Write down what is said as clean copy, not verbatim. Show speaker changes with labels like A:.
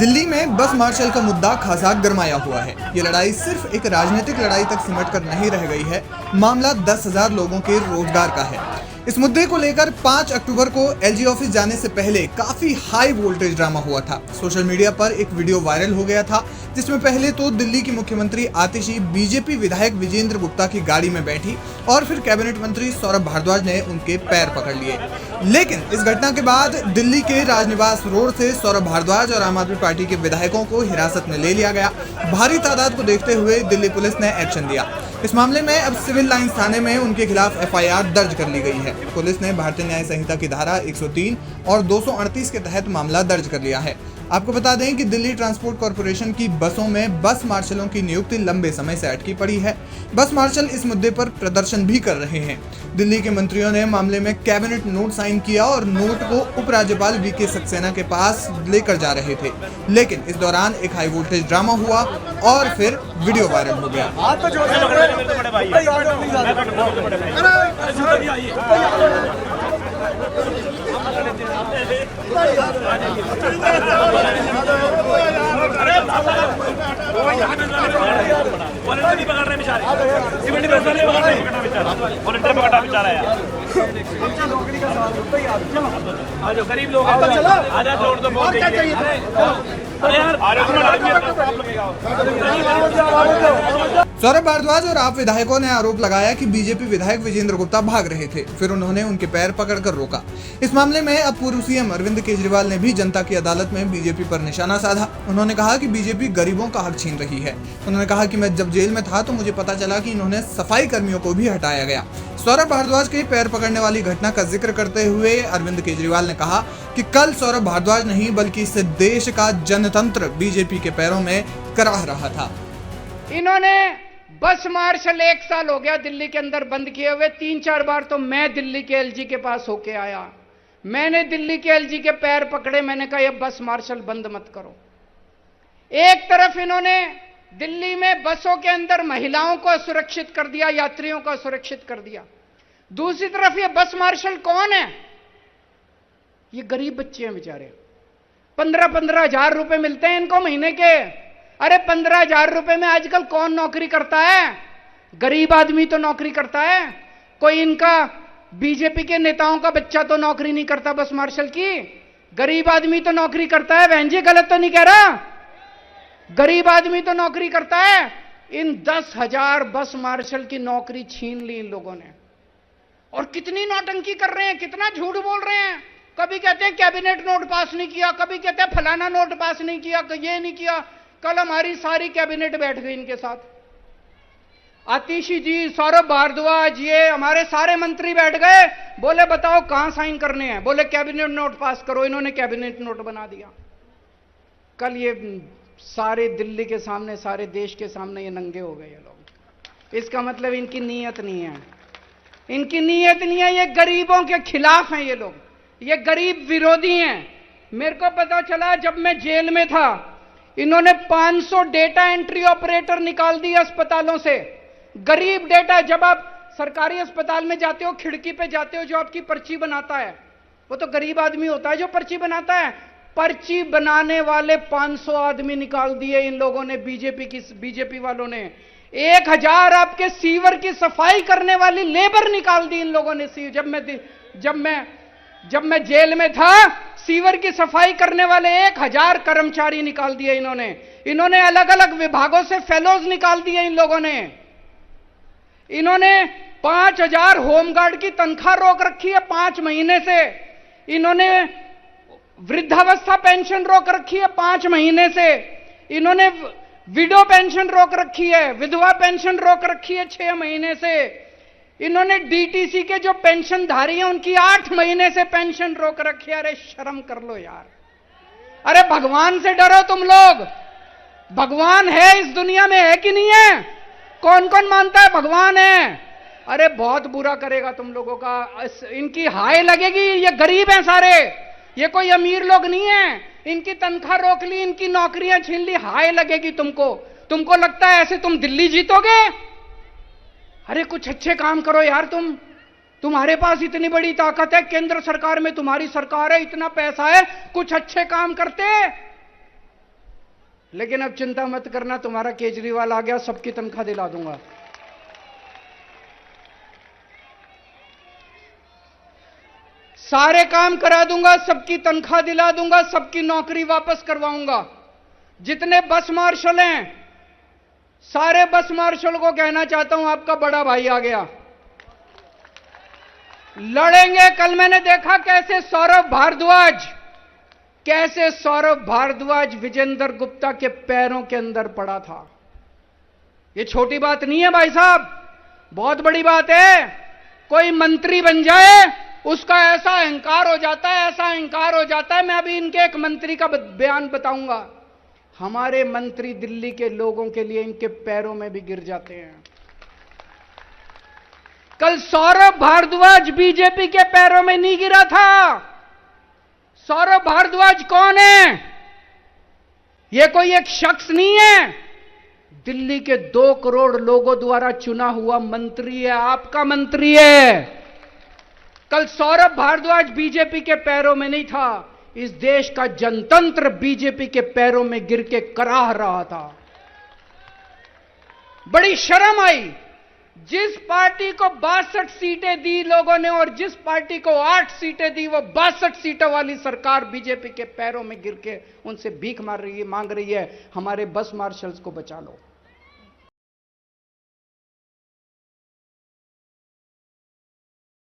A: दिल्ली में बस मार्शल का मुद्दा खासा गरमाया हुआ है। ये लड़ाई सिर्फ एक राजनीतिक लड़ाई तक सिमट कर नहीं रह गई है, मामला 10,000 लोगों के रोजगार का है। इस मुद्दे को लेकर 5 अक्टूबर को एलजी ऑफिस जाने से पहले काफी हाई वोल्टेज ड्रामा हुआ था। सोशल मीडिया पर एक वीडियो वायरल हो गया था, जिसमें पहले तो दिल्ली की मुख्यमंत्री आतिशी बीजेपी विधायक विजेंद्र गुप्ता की गाड़ी में बैठी और फिर कैबिनेट मंत्री सौरभ भारद्वाज ने उनके पैर पकड़ लिए। लेकिन इस घटना के बाद दिल्ली के राजनिवास रोड से सौरभ भारद्वाज और आम आदमी पार्टी के विधायकों को हिरासत में ले लिया गया। भारी तादाद को देखते हुए दिल्ली पुलिस ने एक्शन लिया। इस मामले में अब सिविल लाइंस थाने में उनके खिलाफ एफआईआर दर्ज कर ली गई है। पुलिस ने भारतीय न्याय संहिता की धारा 103 और 238 के तहत मामला दर्ज कर लिया है। आपको बता दें कि दिल्ली ट्रांसपोर्ट कॉरपोरेशन की बसों में बस मार्शलों की नियुक्ति लंबे समय से अटकी पड़ी है। बस मार्शल इस मुद्दे पर प्रदर्शन भी कर रहे हैं। दिल्ली के मंत्रियों ने मामले में कैबिनेट नोट साइन किया और नोट को उपराज्यपाल वीके सक्सेना के पास लेकर जा रहे थे। लेकिन इस दौरान एक हाई वोल्टेज ड्रामा हुआ और फिर वीडियो वायरल हो गया।
B: वॉलंटियर पकड़ रहे बेचारे, सिविल डिफेंस वाले पकड़ रहे वॉलंटियर पकड़ा बेचारा यार। आज जो गरीब लोग आजा छोड़ दो, बहुत चाहिए अरे यार
A: सौरभ भारद्वाज और आप विधायकों ने आरोप लगाया कि बीजेपी विधायक विजेंद्र गुप्ता भाग रहे थे, फिर उन्होंने उनके पैर पकड़कर रोका। इस मामले में अब पूर्व सीएम अरविंद केजरीवाल ने भी जनता की अदालत में बीजेपी पर निशाना साधा। उन्होंने कहा कि बीजेपी गरीबों का हक छीन रही है। उन्होंने कहा कि मैं जब जेल में था तो मुझे पता चला कि इन्होंने सफाई कर्मियों को भी हटाया गया। सौरभ भारद्वाज के पैर पकड़ने वाली घटना का जिक्र करते हुए अरविंद केजरीवाल ने कहा कि कल सौरभ भारद्वाज नहीं बल्कि इस देश का जनतंत्र बीजेपी के पैरों में कराह रहा था।
C: इन्होंने बस मार्शल 1 साल हो गया दिल्ली के अंदर बंद किए हुए। 3-4 बार तो मैं दिल्ली के एलजी के पास होके आया। मैंने दिल्ली के एलजी के पैर पकड़े, मैंने कहा ये बस मार्शल बंद मत करो। एक तरफ इन्होंने दिल्ली में बसों के अंदर महिलाओं को सुरक्षित कर दिया, यात्रियों को सुरक्षित कर दिया। दूसरी तरफ ये बस मार्शल कौन है? ये गरीब बच्चे हैं बेचारे। 15-15 हजार रुपए मिलते हैं इनको महीने के। अरे 15 हजार रुपए में आजकल कौन नौकरी करता है? गरीब आदमी तो नौकरी करता है। कोई इनका बीजेपी के नेताओं का बच्चा तो नौकरी नहीं करता बस मार्शल की। गरीब आदमी तो नौकरी करता है। बहन जी गलत तो नहीं कह रहा? गरीब आदमी तो नौकरी करता है। इन 10,000 बस मार्शल की नौकरी छीन ली इन लोगों ने। और कितनी नौटंकी कर रहे हैं, कितना झूठ बोल रहे हैं। कभी कहते हैं कैबिनेट नोट पास नहीं किया, कभी कहते हैं फलाना नोट पास नहीं किया, ये नहीं किया। कल हमारी सारी कैबिनेट बैठ गई इनके साथ। आतिशी जी, सौरभ भारद्वाज, ये हमारे सारे मंत्री बैठ गए। बोले बताओ कहां साइन करने हैं? बोले कैबिनेट नोट पास करो। इन्होंने कैबिनेट नोट बना दिया। कल ये सारे दिल्ली के सामने, सारे देश के सामने ये नंगे हो गए ये लोग। इसका मतलब इनकी नीयत नहीं है, इनकी नीयत नहीं है। ये गरीबों के खिलाफ हैं ये लोग, ये गरीब विरोधी हैं। मेरे को पता चला जब मैं जेल में था, इन्होंने 500 डेटा एंट्री ऑपरेटर निकाल दिए अस्पतालों से। गरीब डेटा, जब आप सरकारी अस्पताल में जाते हो, खिड़की पे जाते हो, जो आपकी पर्ची बनाता है वो तो गरीब आदमी होता है जो पर्ची बनाता है। पर्ची बनाने वाले 500 आदमी निकाल दिए इन लोगों ने, बीजेपी वालों ने। 1000 आपके सीवर की सफाई करने वाली लेबर निकाल दी इन लोगों ने। जब मैं जेल में था, सीवर की सफाई करने वाले 1000 कर्मचारी निकाल दिए इन्होंने। इन्होंने अलग अलग विभागों से फेलोज निकाल दिए इन लोगों ने। इन्होंने 5000 होमगार्ड की तनख्वाह रोक रखी है 5 महीने से। इन्होंने वृद्धावस्था पेंशन रोक रखी है 5 महीने से। इन्होंने विडो पेंशन रोक रखी है, विधवा पेंशन रोक रखी है 6 महीने से। इन्होंने डीटीसी के जो पेंशनधारी हैं उनकी 8 महीने से पेंशन रोक रखी है। अरे शर्म कर लो यार। अरे भगवान से डरो तुम लोग। भगवान है इस दुनिया में, है कि नहीं है? कौन कौन मानता है भगवान है? अरे बहुत बुरा करेगा तुम लोगों का। इनकी हाय लगेगी। ये गरीब हैं सारे, ये कोई अमीर लोग नहीं है। इनकी तनख्वाह रोक ली, इनकी नौकरियां छीन ली, हाय लगेगी तुमको। तुमको लगता है ऐसे तुम दिल्ली जीतोगे? अरे कुछ अच्छे काम करो यार। तुम्हारे पास इतनी बड़ी ताकत है, केंद्र सरकार में तुम्हारी सरकार है, इतना पैसा है, कुछ अच्छे काम करते। लेकिन अब चिंता मत करना, तुम्हारा केजरीवाल आ गया, सबकी तनख्वाह दिला दूंगा। सारे काम करा दूंगा, सबकी तनख्वाह दिला दूंगा, सबकी नौकरी वापस करवाऊंगा। जितने बस मार्शल हैं, सारे बस मार्शल को कहना चाहता हूं, आपका बड़ा भाई आ गया, लड़ेंगे। कल मैंने देखा कैसे सौरभ भारद्वाज विजेंद्र गुप्ता के पैरों के अंदर पड़ा था। यह छोटी बात नहीं है भाई साहब, बहुत बड़ी बात है। कोई मंत्री बन जाए, उसका ऐसा अहंकार हो जाता है, मैं अभी इनके एक मंत्री का बयान बताऊंगा। हमारे मंत्री दिल्ली के लोगों के लिए इनके पैरों में भी गिर जाते हैं। कल सौरभ भारद्वाज बीजेपी के पैरों में नहीं गिरा था। सौरभ भारद्वाज कौन है? यह कोई एक शख्स नहीं है, दिल्ली के 2 करोड़ लोगों द्वारा चुना हुआ मंत्री है, आपका मंत्री है। कल सौरभ भारद्वाज बीजेपी के पैरों में नहीं था, इस देश का जनतंत्र बीजेपी के पैरों में गिर के कराह रहा था। बड़ी शर्म आई, जिस पार्टी को 62 सीटें दी लोगों ने और जिस पार्टी को 8 सीटें दी, वो 62 सीटों वाली सरकार बीजेपी के पैरों में गिर के उनसे भीख मांग रही है, हमारे बस मार्शल्स को बचा लो।